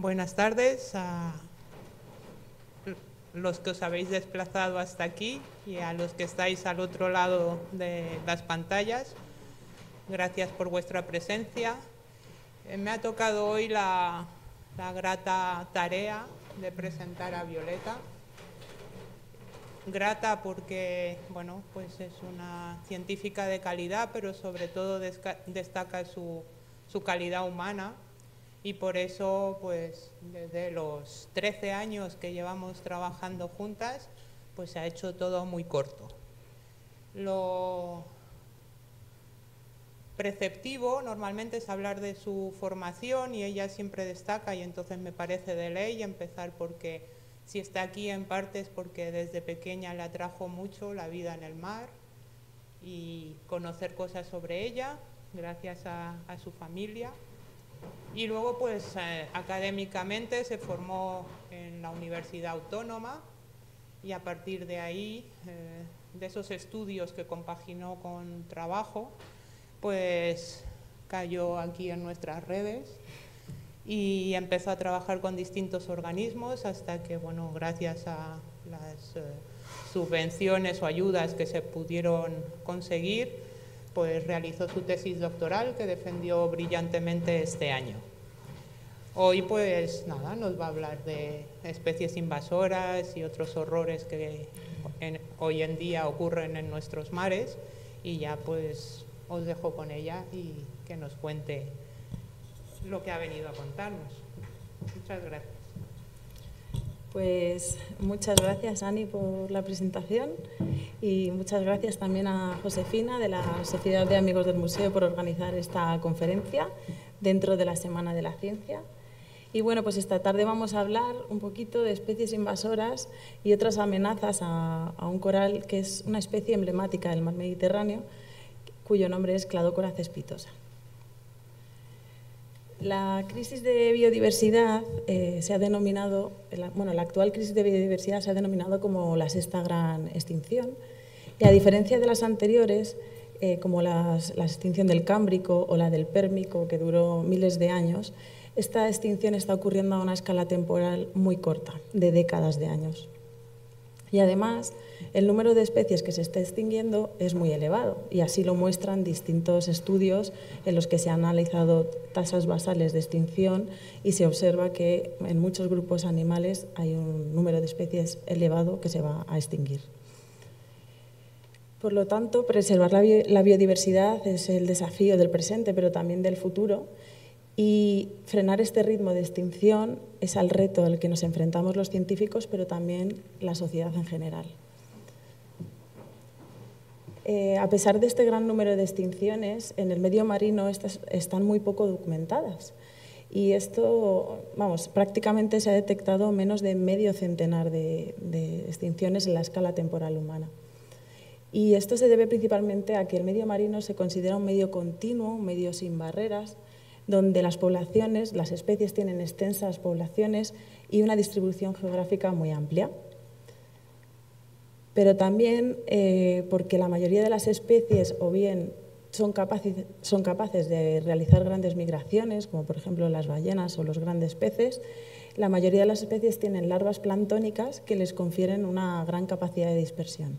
Buenas tardes a los que os habéis desplazado hasta aquí y a los que estáis al otro lado de las pantallas. Gracias por vuestra presencia. Me ha tocado hoy la grata tarea de presentar a Violeta. Grata porque, bueno, pues es una científica de calidad, pero sobre todo destaca su calidad humana. Y por eso, pues, desde los 13 años que llevamos trabajando juntas, pues se ha hecho todo muy corto. Lo preceptivo normalmente es hablar de su formación y ella siempre destaca, y entonces me parece de ley empezar porque si está aquí en parte es porque desde pequeña le atrajo mucho la vida en el mar y conocer cosas sobre ella gracias a su familia. Y luego, pues, académicamente se formó en la Universidad Autónoma y a partir de ahí, de esos estudios que compaginó con trabajo, pues cayó aquí en nuestras redes y empezó a trabajar con distintos organismos hasta que, bueno, gracias a las subvenciones o ayudas que se pudieron conseguir, pues realizó su tesis doctoral que defendió brillantemente este año. Hoy, pues nada, nos va a hablar de especies invasoras y otros horrores que hoy en día ocurren en nuestros mares, y ya pues os dejo con ella y que nos cuente lo que ha venido a contarnos. Muchas gracias. Pues muchas gracias, Ani, por la presentación, y muchas gracias también a Josefina de la Sociedad de Amigos del Museo por organizar esta conferencia dentro de la Semana de la Ciencia. Y bueno, pues esta tarde vamos a hablar un poquito de especies invasoras y otras amenazas a un coral que es una especie emblemática del mar Mediterráneo, cuyo nombre es Cladocora cespitosa. La crisis de biodiversidad se ha denominado, la actual crisis de biodiversidad se ha denominado como la sexta gran extinción, y a diferencia de las anteriores, como la extinción del Cámbrico o la del Pérmico, que duró miles de años, esta extinción está ocurriendo a una escala temporal muy corta, de décadas de años. Y además, el número de especies que se está extinguiendo es muy elevado, y así lo muestran distintos estudios en los que se han analizado tasas basales de extinción y se observa que en muchos grupos animales hay un número de especies elevado que se va a extinguir. Por lo tanto, preservar la biodiversidad es el desafío del presente, pero también del futuro, y frenar este ritmo de extinción es el reto al que nos enfrentamos los científicos, pero también la sociedad en general. A pesar de este gran número de extinciones, en el medio marino están muy poco documentadas. Y esto, prácticamente se ha detectado menos de medio centenar de extinciones en la escala temporal humana. Y esto se debe principalmente a que el medio marino se considera un medio continuo, un medio sin barreras, donde las poblaciones, las especies tienen extensas poblaciones y una distribución geográfica muy amplia. Pero también porque la mayoría de las especies o bien son capaces de realizar grandes migraciones, como por ejemplo las ballenas o los grandes peces, la mayoría de las especies tienen larvas planctónicas que les confieren una gran capacidad de dispersión.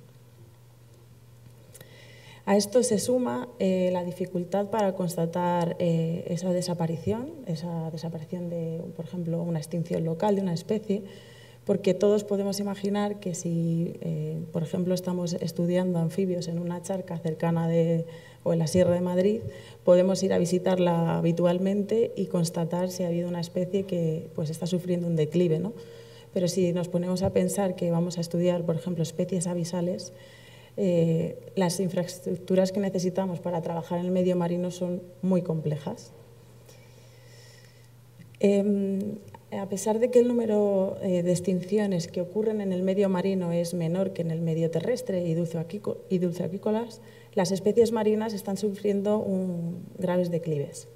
A esto se suma la dificultad para constatar esa desaparición de, por ejemplo, una extinción local de una especie, porque todos podemos imaginar que si, por ejemplo, estamos estudiando anfibios en una charca cercana o en la Sierra de Madrid, podemos ir a visitarla habitualmente y constatar si ha habido una especie que pues, está sufriendo un declive, ¿no? Pero si nos ponemos a pensar que vamos a estudiar, por ejemplo, especies abisales, las infraestructuras que necesitamos para trabajar en el medio marino son muy complejas. A pesar de que el número de extinciones que ocurren en el medio marino es menor que en el medio terrestre y dulceaquícolas, las especies marinas están sufriendo graves declives.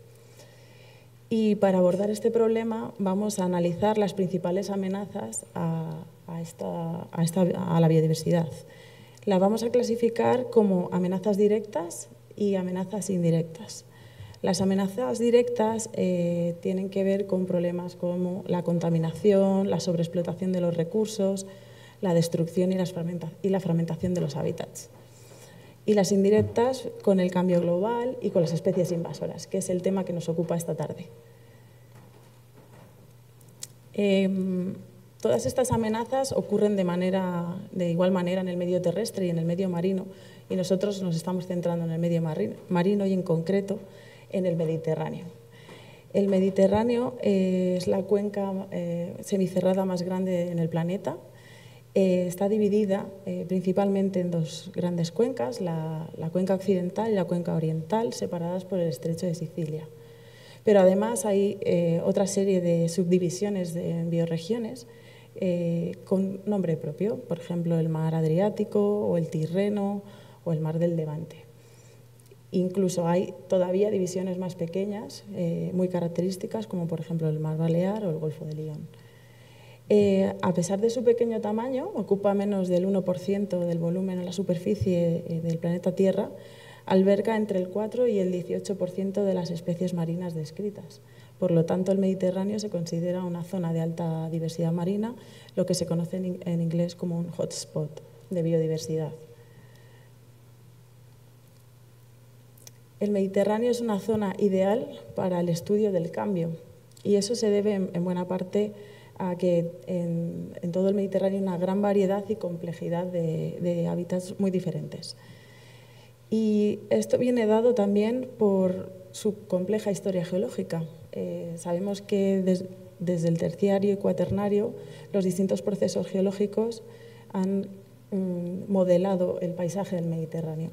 Y para abordar este problema vamos a analizar las principales amenazas a la biodiversidad. La vamos a clasificar como amenazas directas y amenazas indirectas. Las amenazas directas tienen que ver con problemas como la contaminación, la sobreexplotación de los recursos, la destrucción y la fragmentación de los hábitats. Y las indirectas con el cambio global y con las especies invasoras, que es el tema que nos ocupa esta tarde. Todas estas amenazas ocurren de igual manera en el medio terrestre y en el medio marino, y nosotros nos estamos centrando en el medio marino y en concreto en el Mediterráneo. El Mediterráneo es la cuenca semicerrada más grande en el planeta. Está dividida principalmente en dos grandes cuencas, la cuenca occidental y la cuenca oriental, separadas por el estrecho de Sicilia. Pero además hay otra serie de subdivisiones en bioregiones con nombre propio, por ejemplo, el mar Adriático o el Tirreno o el mar del Levante. Incluso hay todavía divisiones más pequeñas, muy características, como por ejemplo el mar Balear o el Golfo de Lión. A pesar de su pequeño tamaño, ocupa menos del 1% del volumen en la superficie del planeta Tierra, alberga entre el 4 y el 18% de las especies marinas descritas. Por lo tanto, el Mediterráneo se considera una zona de alta diversidad marina, lo que se conoce en inglés como un hotspot de biodiversidad. El Mediterráneo es una zona ideal para el estudio del cambio, y eso se debe en buena parte a que en todo el Mediterráneo hay una gran variedad y complejidad de hábitats muy diferentes. Y esto viene dado también por su compleja historia geológica. Sabemos que desde el terciario y cuaternario los distintos procesos geológicos han modelado el paisaje del Mediterráneo.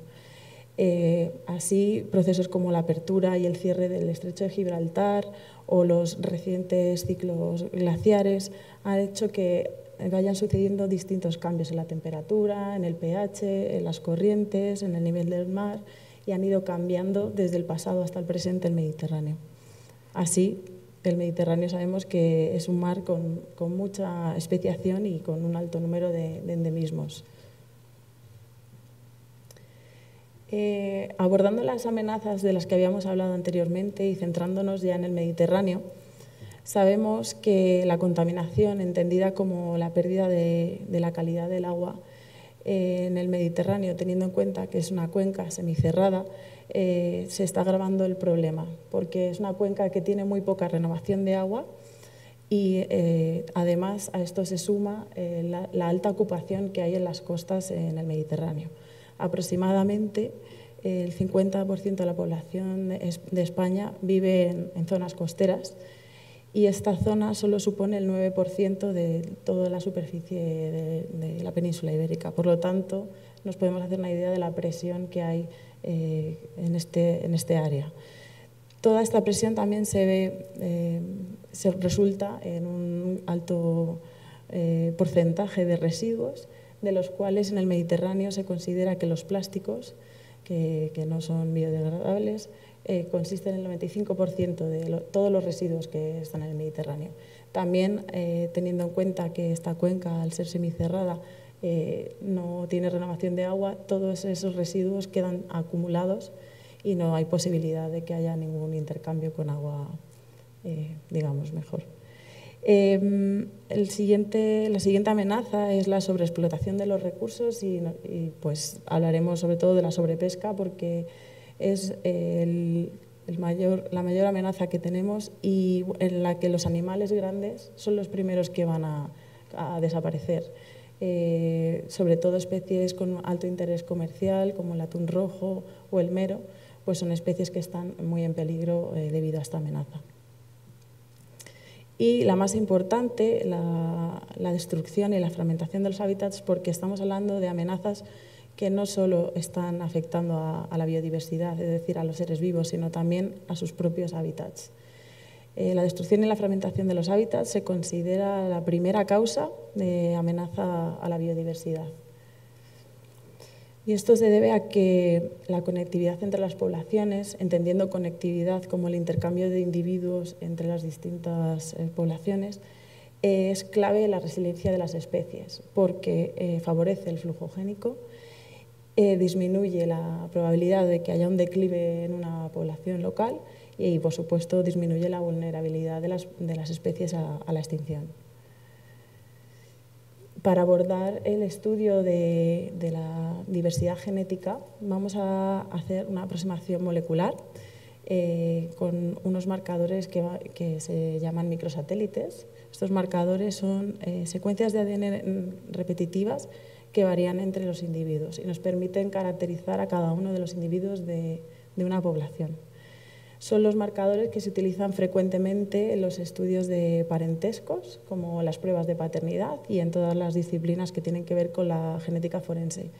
Así, procesos como la apertura y el cierre del estrecho de Gibraltar o los recientes ciclos glaciares han hecho que vayan sucediendo distintos cambios en la temperatura, en el pH, en las corrientes, en el nivel del mar, y han ido cambiando desde el pasado hasta el presente el Mediterráneo. Así, el Mediterráneo sabemos que es un mar con mucha especiación y con un alto número de endemismos. Abordando las amenazas de las que habíamos hablado anteriormente y centrándonos ya en el Mediterráneo, sabemos que la contaminación, entendida como la pérdida de la calidad del agua en el Mediterráneo, teniendo en cuenta que es una cuenca semicerrada, se está agravando el problema, porque es una cuenca que tiene muy poca renovación de agua y además a esto se suma la alta ocupación que hay en las costas en el Mediterráneo. Aproximadamente el 50% de la población de España vive en zonas costeras, y esta zona solo supone el 9% de toda la superficie de la península ibérica. Por lo tanto, nos podemos hacer una idea de la presión que hay en este área. Toda esta presión también se resulta en un alto porcentaje de residuos, de los cuales en el Mediterráneo se considera que los plásticos, que no son biodegradables, consisten en el 95% de todos los residuos que están en el Mediterráneo. También, teniendo en cuenta que esta cuenca, al ser semicerrada, no tiene renovación de agua, todos esos residuos quedan acumulados y no hay posibilidad de que haya ningún intercambio con agua, digamos, mejor. La siguiente amenaza es la sobreexplotación de los recursos y pues hablaremos sobre todo de la sobrepesca, porque es la mayor amenaza que tenemos y en la que los animales grandes son los primeros que van a desaparecer. Sobre todo especies con alto interés comercial como el atún rojo o el mero, pues son especies que están muy en peligro debido a esta amenaza. Y la más importante, la destrucción y la fragmentación de los hábitats, porque estamos hablando de amenazas que no solo están afectando a la biodiversidad, es decir, a los seres vivos, sino también a sus propios hábitats. La destrucción y la fragmentación de los hábitats se considera la primera causa de amenaza a la biodiversidad. Y esto se debe a que la conectividad entre las poblaciones, entendiendo conectividad como el intercambio de individuos entre las distintas poblaciones, es clave en la resiliencia de las especies, porque favorece el flujo génico disminuye la probabilidad de que haya un declive en una población local y, por supuesto, disminuye la vulnerabilidad de las especies a la extinción. Para abordar el estudio de la diversidad genética, vamos a hacer una aproximación molecular con unos marcadores que se llaman microsatélites. Estos marcadores son secuencias de ADN repetitivas que varían entre los individuos y nos permiten caracterizar a cada uno de los individuos de una población. Son los marcadores que se utilizan frecuentemente en los estudios de parentescos, como las pruebas de paternidad y en todas las disciplinas que tienen que ver con la genética forense.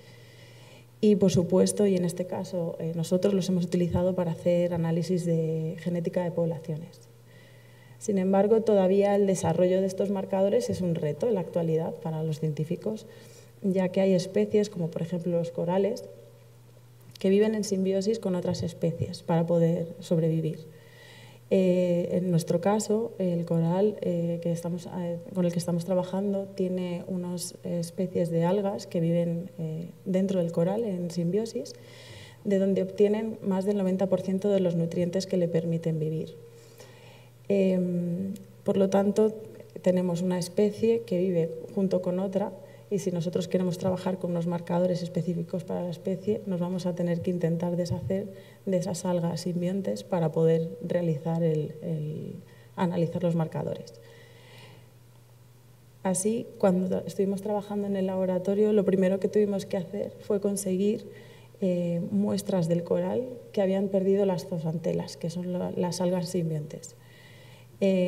Y, por supuesto, y en este caso, nosotros los hemos utilizado para hacer análisis de genética de poblaciones. Sin embargo, todavía el desarrollo de estos marcadores es un reto en la actualidad para los científicos, ya que hay especies, como por ejemplo los corales, que viven en simbiosis con otras especies para poder sobrevivir. En nuestro caso, el coral con el que estamos trabajando tiene unas especies de algas que viven dentro del coral en simbiosis, de donde obtienen más del 90% de los nutrientes que le permiten vivir. Por lo tanto, tenemos una especie que vive junto con otra y si nosotros queremos trabajar con unos marcadores específicos para la especie, nos vamos a tener que intentar deshacer de esas algas simbiontes para poder realizar analizar los marcadores. Así, cuando estuvimos trabajando en el laboratorio, lo primero que tuvimos que hacer fue conseguir muestras del coral que habían perdido las zooxantelas, que son las algas simbiontes.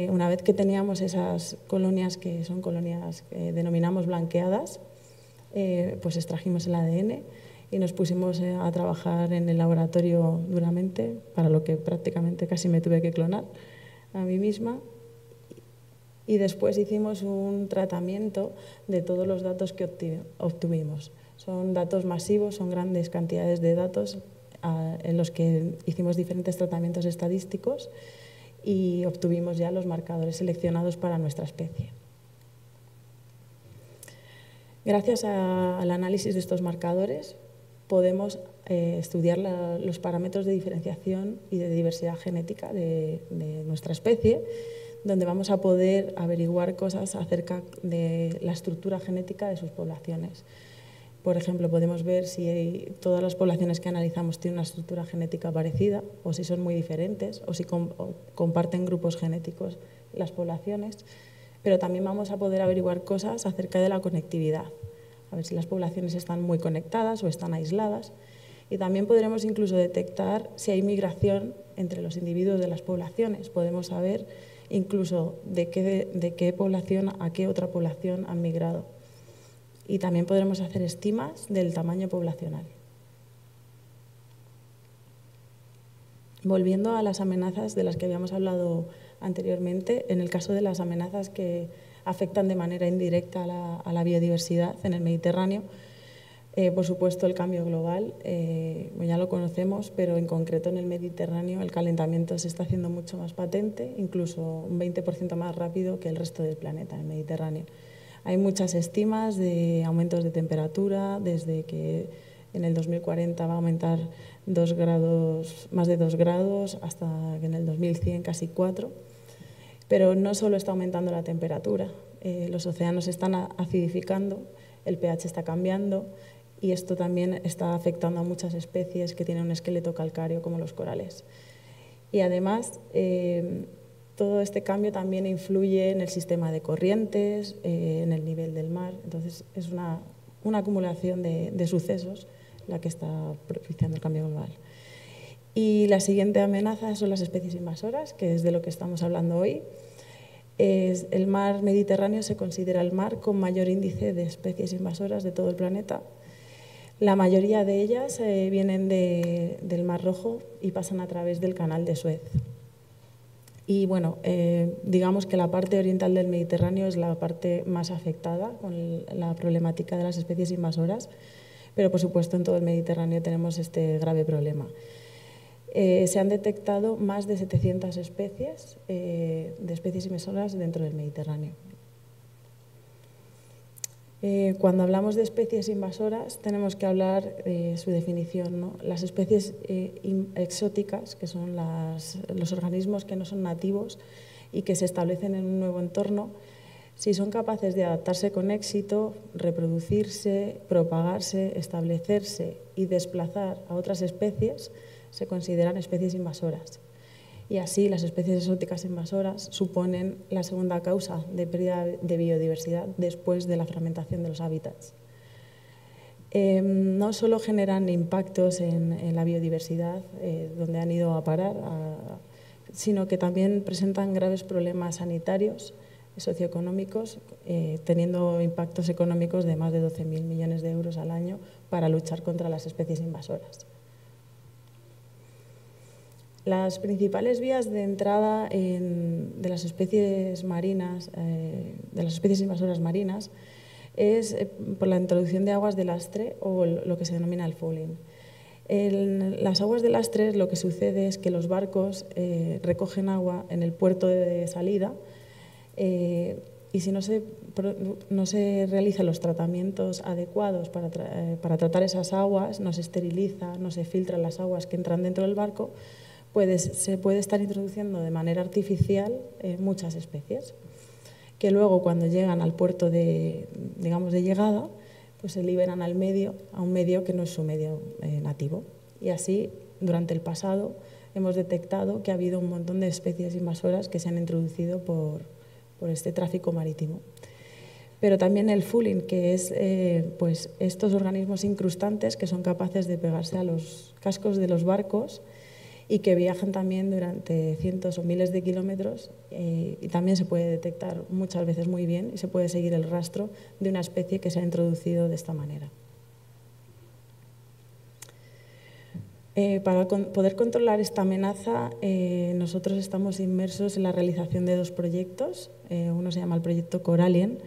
Una vez que teníamos esas colonias, que son colonias que denominamos blanqueadas, pues extrajimos el ADN y nos pusimos a trabajar en el laboratorio duramente, para lo que prácticamente casi me tuve que clonar a mí misma. Y después hicimos un tratamiento de todos los datos que obtuvimos. Son datos masivos, son grandes cantidades de datos en los que hicimos diferentes tratamientos estadísticos y obtuvimos ya los marcadores seleccionados para nuestra especie. Gracias al análisis de estos marcadores podemos estudiar los parámetros de diferenciación y de diversidad genética de nuestra especie, donde vamos a poder averiguar cosas acerca de la estructura genética de sus poblaciones. Por ejemplo, podemos ver si todas las poblaciones que analizamos tienen una estructura genética parecida o si son muy diferentes o si comparten grupos genéticos las poblaciones, pero también vamos a poder averiguar cosas acerca de la conectividad, a ver si las poblaciones están muy conectadas o están aisladas, y también podremos incluso detectar si hay migración entre los individuos de las poblaciones. Podemos saber incluso de qué población a qué otra población han migrado. Y también podremos hacer estimas del tamaño poblacional. Volviendo a las amenazas de las que habíamos hablado anteriormente, en el caso de las amenazas que afectan de manera indirecta a la biodiversidad en el Mediterráneo, por supuesto el cambio global, ya lo conocemos, pero en concreto en el Mediterráneo el calentamiento se está haciendo mucho más patente, incluso un 20% más rápido que el resto del planeta, el Mediterráneo. Hay muchas estimas de aumentos de temperatura, desde que en el 2040 va a aumentar más de 2 grados, hasta que en el 2100 casi 4. Pero no solo está aumentando la temperatura, los océanos están acidificando, el pH está cambiando y esto también está afectando a muchas especies que tienen un esqueleto calcáreo como los corales. Y además, todo este cambio también influye en el sistema de corrientes, en el nivel del mar. Entonces, es una acumulación de sucesos la que está propiciando el cambio global. Y la siguiente amenaza son las especies invasoras, que es de lo que estamos hablando hoy. El mar Mediterráneo se considera el mar con mayor índice de especies invasoras de todo el planeta. La mayoría de ellas vienen del Mar Rojo y pasan a través del Canal de Suez. Y bueno, digamos que la parte oriental del Mediterráneo es la parte más afectada con la problemática de las especies invasoras, pero por supuesto en todo el Mediterráneo tenemos este grave problema. Se han detectado más de 700 especies de especies invasoras dentro del Mediterráneo. Cuando hablamos de especies invasoras tenemos que hablar de su definición, ¿no? Las especies exóticas, que son los organismos que no son nativos y que se establecen en un nuevo entorno, si son capaces de adaptarse con éxito, reproducirse, propagarse, establecerse y desplazar a otras especies, se consideran especies invasoras. Y así las especies exóticas invasoras suponen la segunda causa de pérdida de biodiversidad después de la fragmentación de los hábitats. No solo generan impactos en la biodiversidad, donde han ido a parar, sino que también presentan graves problemas sanitarios, socioeconómicos, teniendo impactos económicos de más de 12.000 millones de euros al año para luchar contra las especies invasoras. Las principales vías de entrada de las especies marinas, de las especies invasoras marinas, es por la introducción de aguas de lastre o lo que se denomina el fouling. En las aguas de lastre lo que sucede es que los barcos recogen agua en el puerto de salida y si no se realizan los tratamientos adecuados para tratar esas aguas, no se esteriliza, no se filtran las aguas que entran dentro del barco, se puede estar introduciendo de manera artificial muchas especies, que luego cuando llegan al puerto de llegada, pues se liberan a un medio que no es su medio nativo. Y así, durante el pasado, hemos detectado que ha habido un montón de especies invasoras que se han introducido por este tráfico marítimo. Pero también el fouling, que es pues estos organismos incrustantes que son capaces de pegarse a los cascos de los barcos y que viajan también durante cientos o miles de kilómetros y también se puede detectar muchas veces muy bien y se puede seguir el rastro de una especie que se ha introducido de esta manera. Para poder controlar esta amenaza, nosotros estamos inmersos en la realización de dos proyectos. Uno se llama el proyecto Coralien,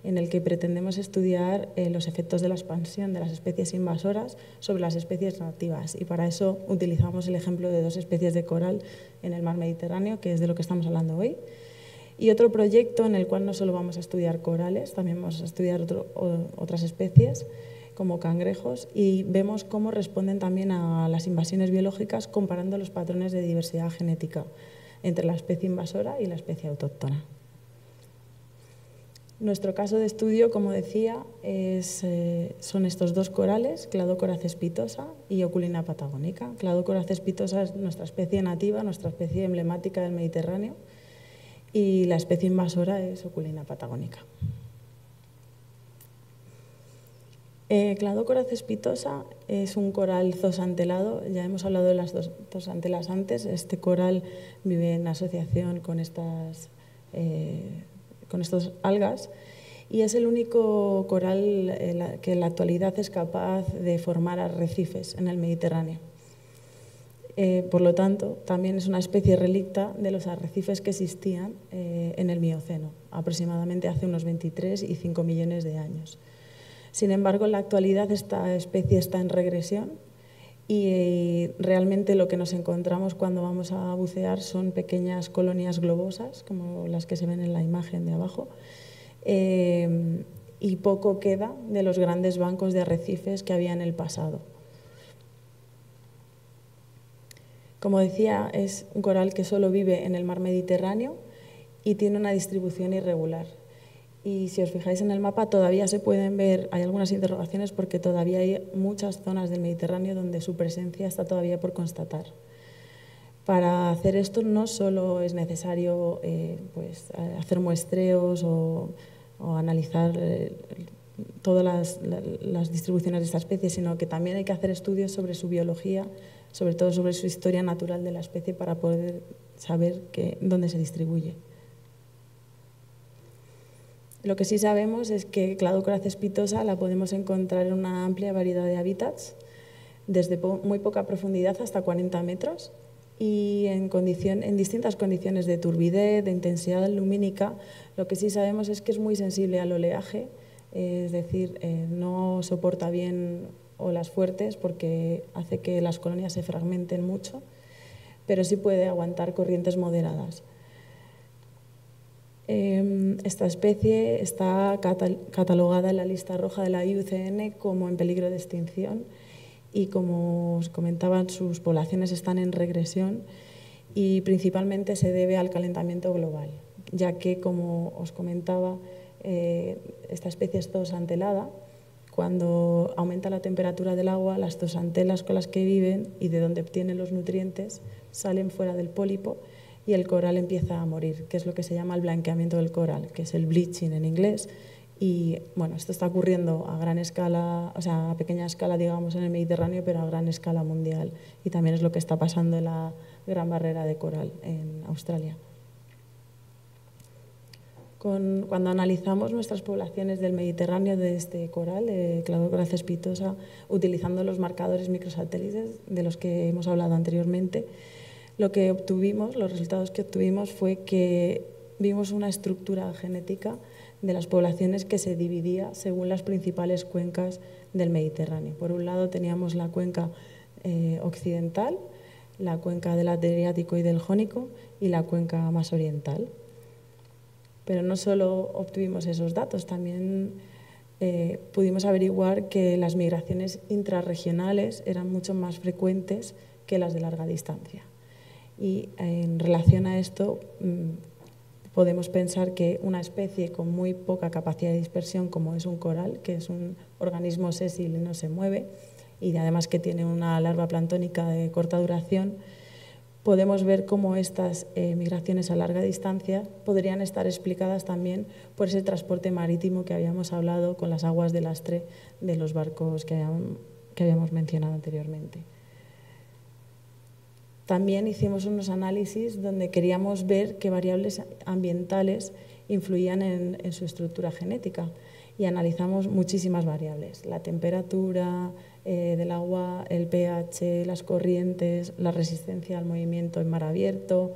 en el que pretendemos estudiar los efectos de la expansión de las especies invasoras sobre las especies nativas. Y para eso utilizamos el ejemplo de dos especies de coral en el mar Mediterráneo, que es de lo que estamos hablando hoy. Y otro proyecto en el cual no solo vamos a estudiar corales, también vamos a estudiar otras especies, como cangrejos, y vemos cómo responden también a las invasiones biológicas comparando los patrones de diversidad genética entre la especie invasora y la especie autóctona. Nuestro caso de estudio, como decía, son estos dos corales, Cladocora cespitosa y Oculina patagónica. Cladocora cespitosa es nuestra especie nativa, nuestra especie emblemática del Mediterráneo, y la especie invasora es Oculina patagónica. Cladocora cespitosa es un coral zooxantelado, ya hemos hablado de las zooxantelas antes. Este coral vive en asociación con estas algas y es el único coral que en la actualidad es capaz de formar arrecifes en el Mediterráneo. Por lo tanto, también es una especie relicta de los arrecifes que existían en el Mioceno, aproximadamente hace unos 23 y 5 millones de años. Sin embargo, en la actualidad esta especie está en regresión y realmente lo que nos encontramos cuando vamos a bucear son pequeñas colonias globosas, como las que se ven en la imagen de abajo, y poco queda de los grandes bancos de arrecifes que había en el pasado. Como decía, es un coral que solo vive en el mar Mediterráneo y tiene una distribución irregular. Y si os fijáis en el mapa todavía se pueden ver, hay algunas interrogaciones porque todavía hay muchas zonas del Mediterráneo donde su presencia está todavía por constatar. Para hacer esto no solo es necesario hacer muestreos o analizar todas las distribuciones de esta especie, sino que también hay que hacer estudios sobre su biología, sobre todo sobre su historia natural de la especie para poder saber dónde se distribuye. Lo que sí sabemos es que Cladocora cespitosa la podemos encontrar en una amplia variedad de hábitats, desde muy poca profundidad hasta 40 metros y en distintas condiciones de turbidez, de intensidad lumínica. Lo que sí sabemos es que es muy sensible al oleaje, es decir, no soporta bien olas fuertes porque hace que las colonias se fragmenten mucho, pero sí puede aguantar corrientes moderadas. Esta especie está catalogada en la lista roja de la IUCN como en peligro de extinción y, como os comentaban, sus poblaciones están en regresión y principalmente se debe al calentamiento global, ya que, como os comentaba, esta especie es zooxantelada. Cuando aumenta la temperatura del agua, las zooxantelas con las que viven y de donde obtienen los nutrientes salen fuera del pólipo y el coral empieza a morir, que es lo que se llama el blanqueamiento del coral, que es el bleaching en inglés. Y bueno, esto está ocurriendo a gran escala, o sea, a pequeña escala, digamos, en el Mediterráneo, pero a gran escala mundial. Y también es lo que está pasando en la Gran Barrera de Coral en Australia. Cuando analizamos nuestras poblaciones del Mediterráneo de este coral, de Cladocora cespitosa, utilizando los marcadores microsatélites de los que hemos hablado anteriormente, lo que obtuvimos, los resultados que obtuvimos fue que vimos una estructura genética de las poblaciones que se dividía según las principales cuencas del Mediterráneo. Por un lado teníamos la cuenca occidental, la cuenca del Adriático y del Jónico y la cuenca más oriental. Pero no solo obtuvimos esos datos, también pudimos averiguar que las migraciones intrarregionales eran mucho más frecuentes que las de larga distancia. Y en relación a esto, podemos pensar que una especie con muy poca capacidad de dispersión, como es un coral, que es un organismo sésil y no se mueve, y además que tiene una larva planctónica de corta duración, podemos ver cómo estas migraciones a larga distancia podrían estar explicadas también por ese transporte marítimo que habíamos hablado con las aguas de lastre de los barcos que habíamos mencionado anteriormente. También hicimos unos análisis donde queríamos ver qué variables ambientales influían en su estructura genética y analizamos muchísimas variables: la temperatura del agua, el pH, las corrientes, la resistencia al movimiento en mar abierto,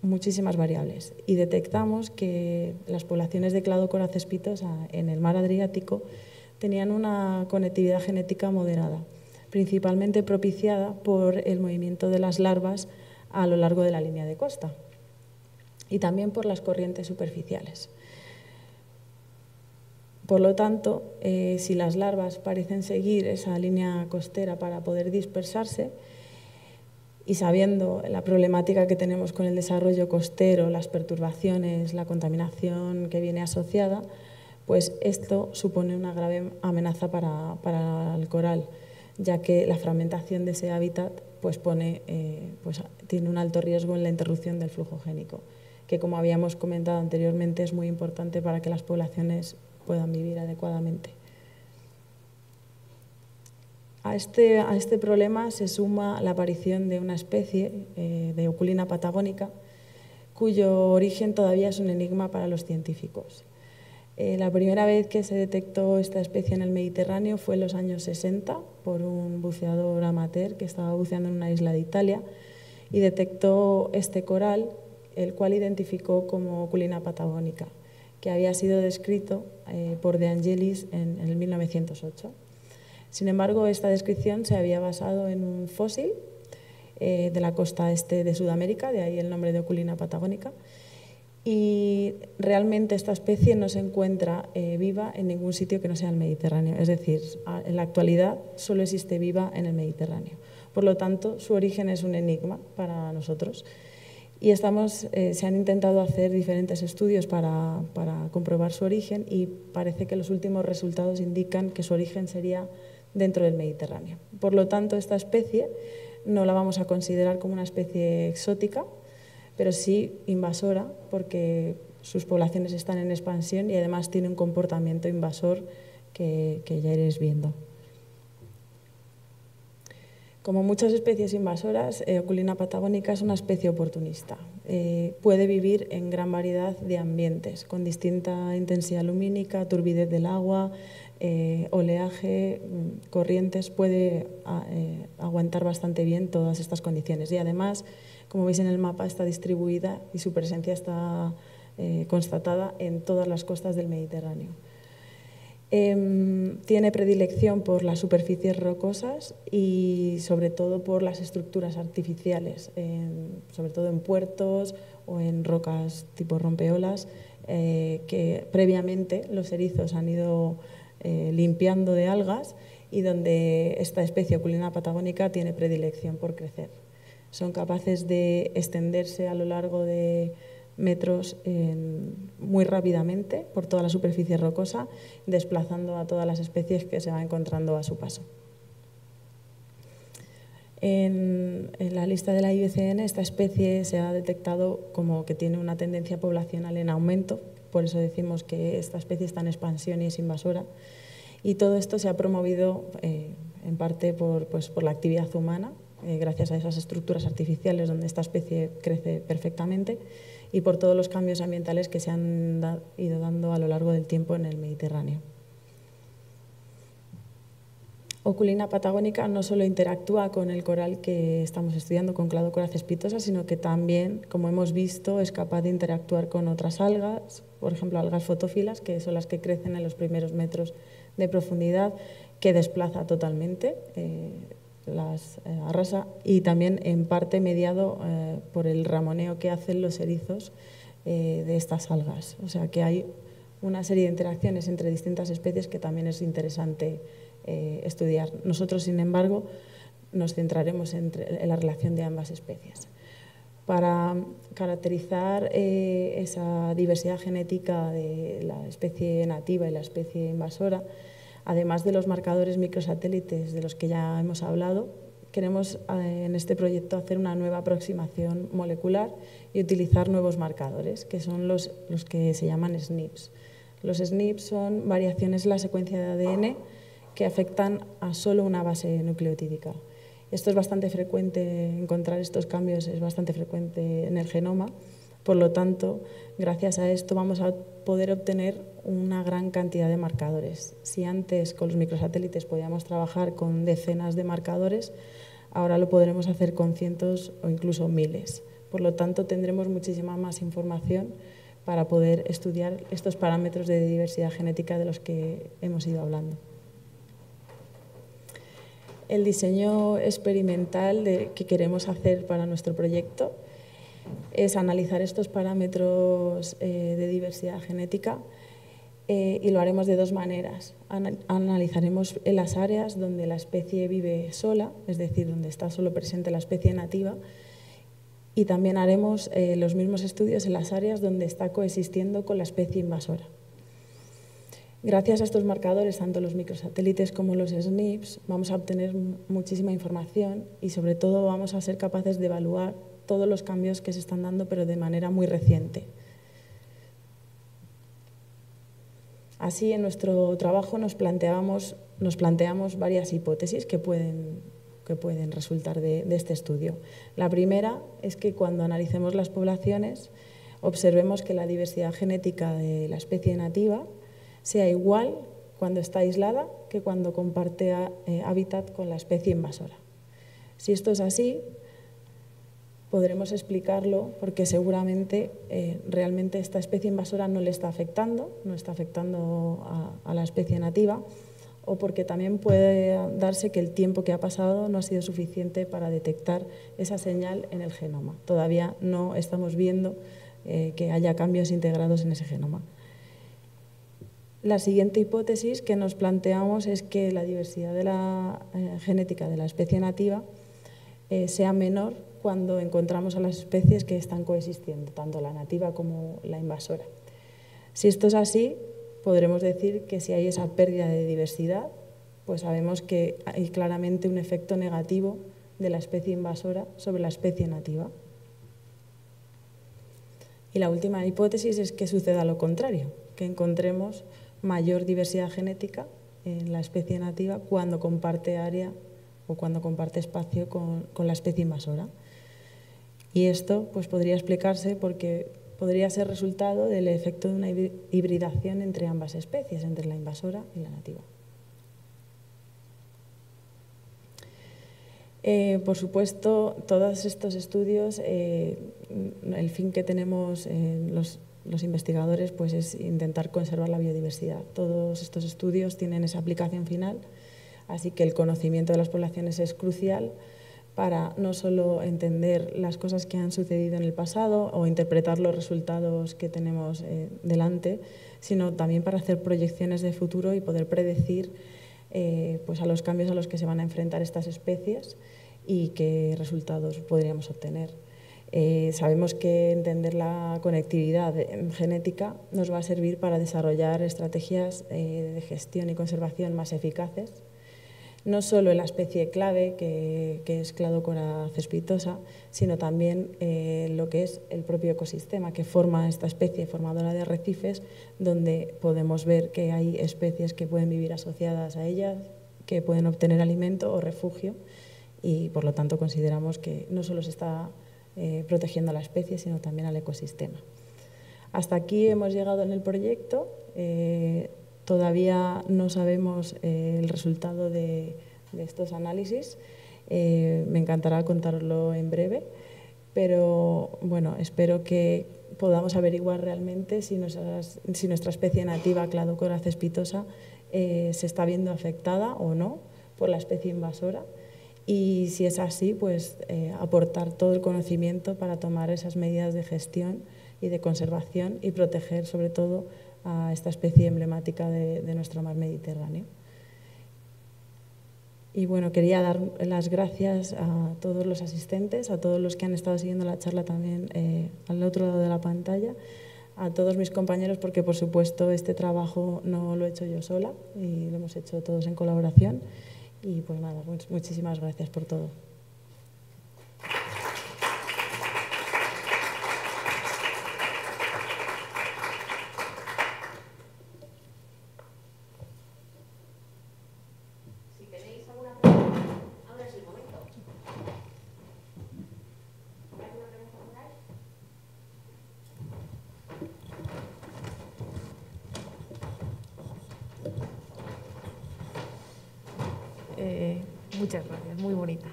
muchísimas variables. Y detectamos que las poblaciones de Cladocora cespitosa en el mar Adriático tenían una conectividad genética moderada, principalmente propiciada por el movimiento de las larvas a lo largo de la línea de costa y también por las corrientes superficiales. Por lo tanto, si las larvas parecen seguir esa línea costera para poder dispersarse, y sabiendo la problemática que tenemos con el desarrollo costero, las perturbaciones, la contaminación que viene asociada, pues esto supone una grave amenaza para el coral, ya que la fragmentación de ese hábitat pues tiene un alto riesgo en la interrupción del flujo génico, que, como habíamos comentado anteriormente, es muy importante para que las poblaciones puedan vivir adecuadamente. A este problema se suma la aparición de una especie de Oculina patagónica, cuyo origen todavía es un enigma para los científicos. La primera vez que se detectó esta especie en el Mediterráneo fue en los años 60 por un buceador amateur que estaba buceando en una isla de Italia y detectó este coral, el cual identificó como Oculina patagónica, que había sido descrito por De Angelis en el 1908. Sin embargo, esta descripción se había basado en un fósil de la costa este de Sudamérica, de ahí el nombre de Oculina patagónica, y realmente esta especie no se encuentra viva en ningún sitio que no sea el Mediterráneo. Es decir, en la actualidad solo existe viva en el Mediterráneo. Por lo tanto, su origen es un enigma para nosotros. Y se han intentado hacer diferentes estudios para comprobar su origen y parece que los últimos resultados indican que su origen sería dentro del Mediterráneo. Por lo tanto, esta especie no la vamos a considerar como una especie exótica, pero sí invasora, porque sus poblaciones están en expansión y además tiene un comportamiento invasor que ya iréis viendo. Como muchas especies invasoras, Oculina patagónica es una especie oportunista. Puede vivir en gran variedad de ambientes, con distinta intensidad lumínica, turbidez del agua, oleaje, corrientes. Puede aguantar bastante bien todas estas condiciones. Y además, como veis en el mapa, está distribuida y su presencia está constatada en todas las costas del Mediterráneo. Tiene predilección por las superficies rocosas y sobre todo por las estructuras artificiales, sobre todo en puertos o en rocas tipo rompeolas, que previamente los erizos han ido limpiando de algas y donde esta especie Oculina patagónica tiene predilección por crecer. Son capaces de extenderse a lo largo de metros muy rápidamente por toda la superficie rocosa, desplazando a todas las especies que se van encontrando a su paso. En la lista de la IUCN esta especie se ha detectado como que tiene una tendencia poblacional en aumento, por eso decimos que esta especie está en expansión y es invasora, y todo esto se ha promovido en parte por la actividad humana, gracias a esas estructuras artificiales donde esta especie crece perfectamente, y por todos los cambios ambientales que se han ido dando a lo largo del tiempo en el Mediterráneo. Oculina patagónica no solo interactúa con el coral que estamos estudiando, con Cladocora cespitosa, sino que también, como hemos visto, es capaz de interactuar con otras algas, por ejemplo, algas fotófilas, que son las que crecen en los primeros metros de profundidad, que desplaza totalmente, las arrasa, y también en parte mediado por el ramoneo que hacen los erizos de estas algas. O sea que hay una serie de interacciones entre distintas especies que también es interesante estudiar. Nosotros, sin embargo, nos centraremos en la relación de ambas especies. Para caracterizar esa diversidad genética de la especie nativa y la especie invasora, además de los marcadores microsatélites de los que ya hemos hablado, queremos en este proyecto hacer una nueva aproximación molecular y utilizar nuevos marcadores, que son los que se llaman SNPs. Los SNPs son variaciones en la secuencia de ADN que afectan a solo una base nucleotídica. Esto es bastante frecuente, encontrar estos cambios es bastante frecuente en el genoma. Por lo tanto, gracias a esto vamos a poder obtener una gran cantidad de marcadores. Si antes con los microsatélites podíamos trabajar con decenas de marcadores, ahora lo podremos hacer con cientos o incluso miles. Por lo tanto, tendremos muchísima más información para poder estudiar estos parámetros de diversidad genética de los que hemos ido hablando. El diseño experimental que queremos hacer para nuestro proyecto es analizar estos parámetros de diversidad genética y lo haremos de dos maneras. Analizaremos en las áreas donde la especie vive sola, es decir, donde está solo presente la especie nativa, y también haremos los mismos estudios en las áreas donde está coexistiendo con la especie invasora. Gracias a estos marcadores, tanto los microsatélites como los SNPs, vamos a obtener muchísima información y sobre todo vamos a ser capaces de evaluar todos los cambios que se están dando, pero de manera muy reciente. Así, en nuestro trabajo nos planteamos varias hipótesis que pueden resultar de este estudio. La primera es que cuando analicemos las poblaciones observemos que la diversidad genética de la especie nativa sea igual cuando está aislada que cuando comparte hábitat con la especie invasora. Si esto es así, podremos explicarlo porque seguramente realmente esta especie invasora no le está afectando, no está afectando a la especie nativa, o porque también puede darse que el tiempo que ha pasado no ha sido suficiente para detectar esa señal en el genoma. Todavía no estamos viendo que haya cambios integrados en ese genoma. La siguiente hipótesis que nos planteamos es que la diversidad de la genética de la especie nativa sea menor cuando encontramos a las especies que están coexistiendo, tanto la nativa como la invasora. Si esto es así, podremos decir que si hay esa pérdida de diversidad, pues sabemos que hay claramente un efecto negativo de la especie invasora sobre la especie nativa. Y la última hipótesis es que suceda lo contrario, que encontremos mayor diversidad genética en la especie nativa cuando comparte área o cuando comparte espacio con la especie invasora. Y esto pues, podría explicarse porque podría ser resultado del efecto de una hibridación entre ambas especies, entre la invasora y la nativa. Por supuesto, todos estos estudios, el fin que tenemos, los investigadores pues es intentar conservar la biodiversidad. Todos estos estudios tienen esa aplicación final, así que el conocimiento de las poblaciones es crucial para no solo entender las cosas que han sucedido en el pasado o interpretar los resultados que tenemos delante, sino también para hacer proyecciones de futuro y poder predecir pues a los cambios a los que se van a enfrentar estas especies y qué resultados podríamos obtener. Sabemos que entender la conectividad genética nos va a servir para desarrollar estrategias de gestión y conservación más eficaces, no solo en la especie clave, que es Cladocora cespitosa, sino también lo que es el propio ecosistema que forma esta especie formadora de arrecifes, donde podemos ver que hay especies que pueden vivir asociadas a ellas, que pueden obtener alimento o refugio, y por lo tanto consideramos que no solo se está protegiendo a la especie, sino también al ecosistema. Hasta aquí hemos llegado en el proyecto. Todavía no sabemos el resultado de estos análisis. Me encantará contarlo en breve, pero bueno, espero que podamos averiguar realmente si nuestra especie nativa, Cladocora cespitosa, se está viendo afectada o no por la especie invasora, y si es así, pues aportar todo el conocimiento para tomar esas medidas de gestión y de conservación y proteger sobre todo a esta especie emblemática de nuestro mar Mediterráneo. Y bueno, quería dar las gracias a todos los asistentes, a todos los que han estado siguiendo la charla también al otro lado de la pantalla, a todos mis compañeros, porque por supuesto este trabajo no lo he hecho yo sola y lo hemos hecho todos en colaboración. Y pues nada, muchísimas gracias por todo. Si tenéis alguna pregunta, ahora es el momento. ¿Hay alguna pregunta por ahí? Muchas gracias, muy bonita.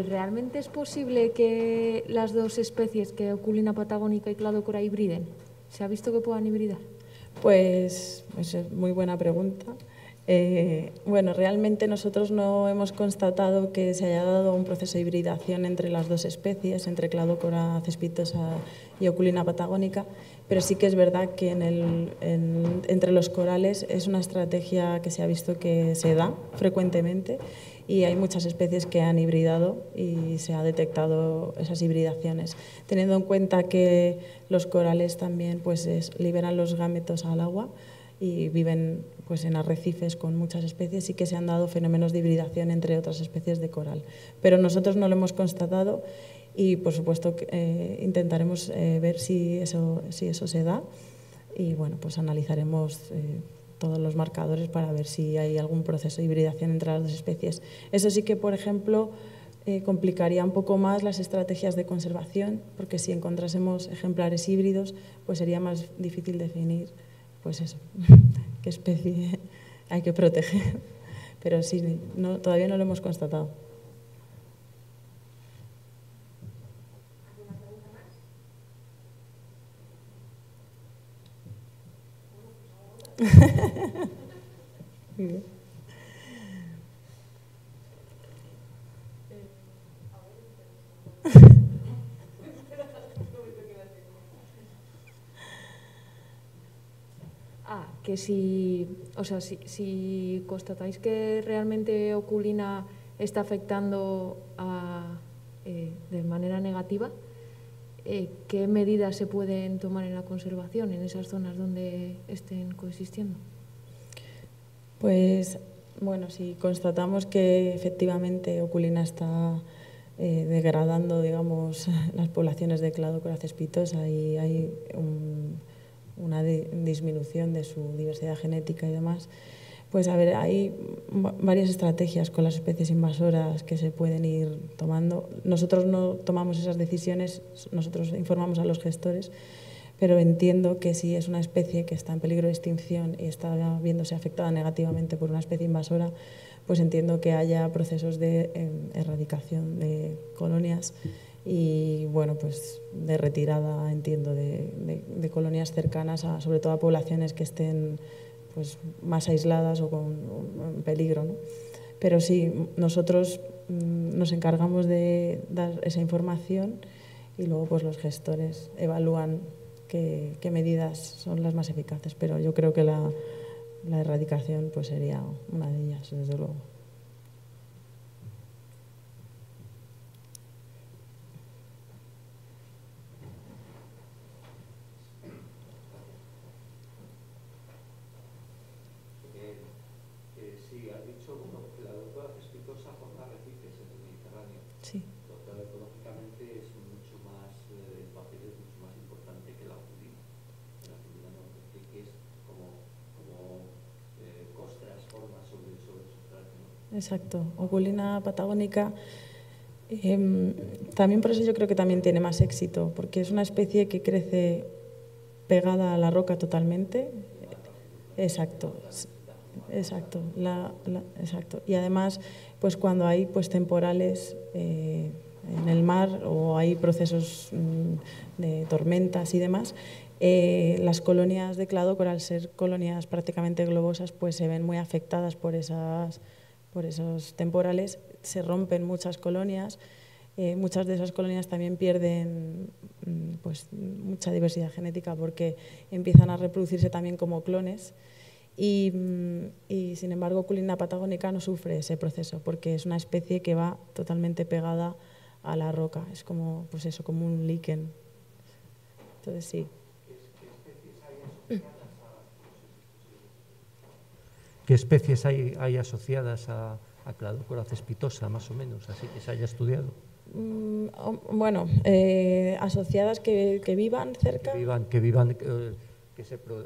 ¿Realmente es posible que las dos especies, que Oculina patagónica y Cladocora, hibriden? ¿Se ha visto que puedan hibridar? Pues es muy buena pregunta. Bueno, realmente nosotros no hemos constatado que se haya dado un proceso de hibridación entre las dos especies, entre Cladocora cespitosa y Oculina patagónica, pero sí que es verdad que entre los corales es una estrategia que se ha visto que se da frecuentemente, y hay muchas especies que han hibridado y se ha detectado esas hibridaciones. Teniendo en cuenta que los corales también pues, liberan los gametos al agua y viven pues, en arrecifes con muchas especies, y que se han dado fenómenos de hibridación entre otras especies de coral. Pero nosotros no lo hemos constatado y, por supuesto, intentaremos ver si eso se da, y bueno, pues analizaremos todos los marcadores para ver si hay algún proceso de hibridación entre las dos especies. Eso sí que, por ejemplo, complicaría un poco más las estrategias de conservación, porque si encontrásemos ejemplares híbridos, pues sería más difícil definir pues eso, qué especie hay que proteger. Pero sí, todavía no lo hemos constatado. ¿Alguna pregunta más? Muy bien. Que si constatáis que realmente Oculina está afectando de manera negativa, ¿qué medidas se pueden tomar en la conservación en esas zonas donde estén coexistiendo? Pues bueno, si constatamos que efectivamente Oculina está degradando, digamos, las poblaciones de Cladocora cespitosa y hay una disminución de su diversidad genética y demás, pues a ver, hay varias estrategias con las especies invasoras que se pueden ir tomando. Nosotros no tomamos esas decisiones, nosotros informamos a los gestores, pero entiendo que si es una especie que está en peligro de extinción y está viéndose afectada negativamente por una especie invasora, pues entiendo que haya procesos de erradicación de colonias y bueno, pues de retirada, entiendo, de colonias cercanas, sobre todo a poblaciones que estén pues más aisladas o en peligro, ¿no? Pero sí, nosotros nos encargamos de dar esa información y luego pues los gestores evalúan qué medidas son las más eficaces, pero yo creo que la erradicación pues sería una de ellas, desde luego. Sí, has dicho que la doctora Cespitosa forma arrecifes en el Mediterráneo. Sí. Pero ecológicamente es mucho más, el papel es mucho más importante que la Oculina. La Oculina no, que es como costras formas sobre el sustrato, ¿no? Exacto. Oculina patagónica. También por eso yo creo que también tiene más éxito, porque es una especie que crece pegada a la roca totalmente. Exacto. Exacto, exacto. Y además, pues cuando hay pues temporales en el mar o hay procesos de tormentas y demás, las colonias de cladócora, al ser colonias prácticamente globosas, pues se ven muy afectadas por esos temporales. Se rompen muchas colonias. Muchas de esas colonias también pierden pues mucha diversidad genética porque empiezan a reproducirse también como clones. Y sin embargo, Oculina patagónica no sufre ese proceso porque es una especie que va totalmente pegada a la roca. Es como, pues eso, como un líquen. Entonces sí. ¿Qué especies hay asociadas a Cladócora cespitosa, más o menos, así que se haya estudiado? Bueno, asociadas que vivan cerca. Que vivan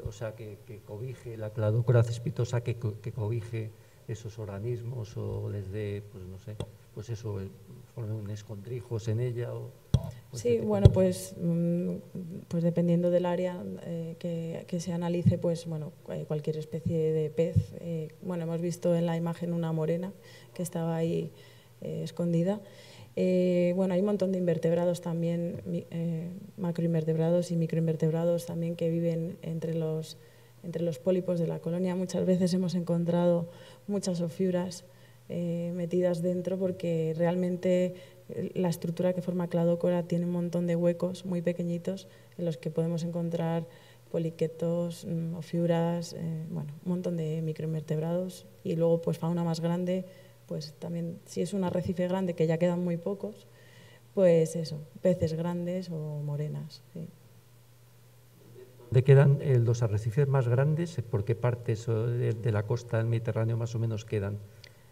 o sea, que cobije la Cladócora cespitosa, que cobije esos organismos o les dé, pues no sé, pues eso, formen escondrijos en ella. Sí, bueno, pues dependiendo del área que se analice, pues bueno, cualquier especie de pez. Bueno, hemos visto en la imagen una morena que estaba ahí escondida. Bueno, hay un montón de invertebrados también, macroinvertebrados y microinvertebrados también que viven entre los pólipos de la colonia. Muchas veces hemos encontrado muchas ofiuras metidas dentro porque realmente la estructura que forma Cladócora tiene un montón de huecos muy pequeñitos en los que podemos encontrar poliquetos, ofiuras, bueno, un montón de microinvertebrados y luego pues fauna más grande. Pues también, si es un arrecife grande, que ya quedan muy pocos, pues eso, peces grandes o morenas. Sí. ¿Dónde quedan los arrecifes más grandes? ¿Por qué partes de la costa del Mediterráneo más o menos quedan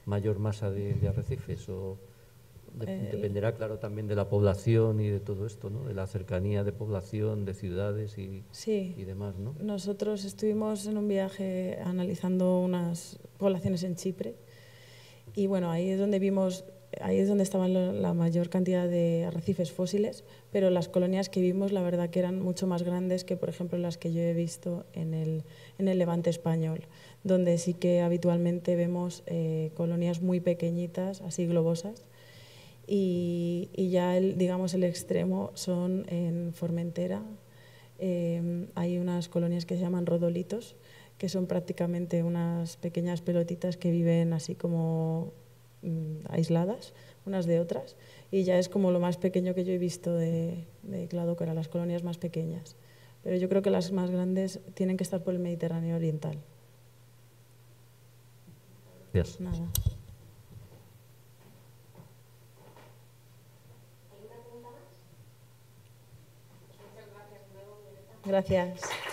mayor masa de arrecifes? ¿O dependerá, claro, también de la población y de todo esto, ¿no? De la cercanía de población, de ciudades y demás, ¿no? Nosotros estuvimos en un viaje analizando unas poblaciones en Chipre. Y bueno, ahí es donde estaban la mayor cantidad de arrecifes fósiles, pero las colonias que vimos, la verdad que eran mucho más grandes que, por ejemplo, las que yo he visto en el Levante español, donde sí que habitualmente vemos colonias muy pequeñitas, así globosas, y ya digamos el extremo son en Formentera. Hay unas colonias que se llaman rodolitos, que son prácticamente unas pequeñas pelotitas que viven así como aisladas unas de otras, y ya es como lo más pequeño que yo he visto de Cladócora, las colonias más pequeñas. Pero yo creo que las más grandes tienen que estar por el Mediterráneo oriental. Gracias. Nada. ¿Alguna pregunta más? Pues muchas gracias. Luego, Violeta. Gracias.